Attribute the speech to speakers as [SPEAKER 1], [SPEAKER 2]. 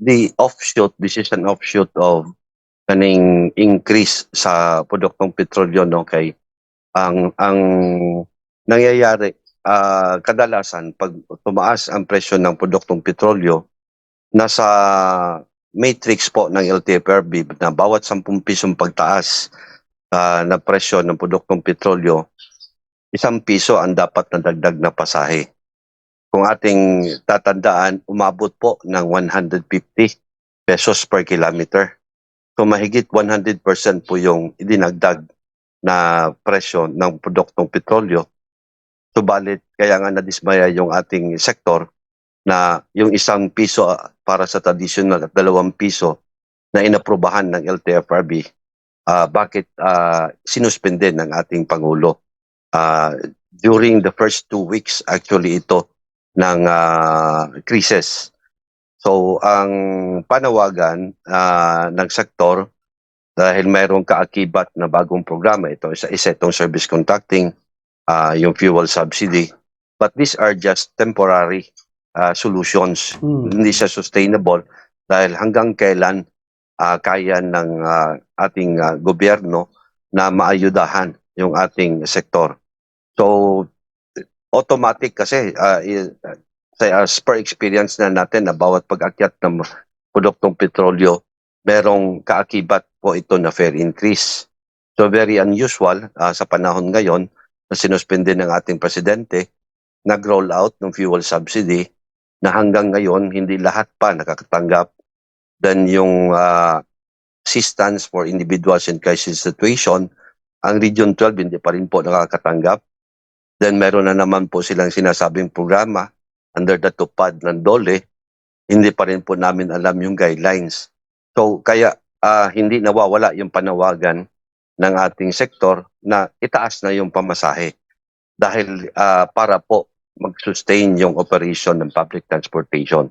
[SPEAKER 1] this is an offshoot of kaning increase sa produktong petrolyo, no, kay ang nangyayari kadalasan pag tumaas ang presyo ng produktong petrolyo, nasa matrix po ng LTFRB na bawat 10 pisong pagtaas na presyo ng produktong petrolyo, 1 piso ang dapat na dagdag na pasahe. Kung ating tatandaan, umabot po ng 150 pesos per kilometer. So mahigit 100% po yung idinagdag na presyo ng produktong petrolyo. Subalit, kaya nga nadismaya yung ating sektor na yung 1 piso para sa traditional at 2 piso na inaprubahan ng LTFRB, bakit sinuspende ng ating Pangulo. During the first 2 weeks, actually ito, ng krisis. So, ang panawagan ng sektor, dahil mayroong kaakibat na bagong programa, ito isa itong service contracting, yung fuel subsidy, but these are just temporary solutions. Hindi siya sustainable dahil hanggang kailan kaya ng ating gobyerno na maayudahan yung ating sektor. So, automatic kasi as per experience na natin na bawat pag-akyat ng produktong petrolyo, merong kaakibat po ito na fare increase. So very unusual sa panahon ngayon na sinuspende ng ating presidente, nag-roll out ng fuel subsidy na hanggang ngayon hindi lahat pa nakakatanggap. Then yung assistance for individuals in crisis situation, ang Region 12 hindi pa rin po nakakatanggap. Then meron na naman po silang sinasabing programa under the tupad ng DOLE, hindi pa rin po namin alam yung guidelines. So kaya hindi nawawala yung panawagan ng ating sektor na itaas na yung pamasahe dahil para po mag-sustain yung operation ng public transportation.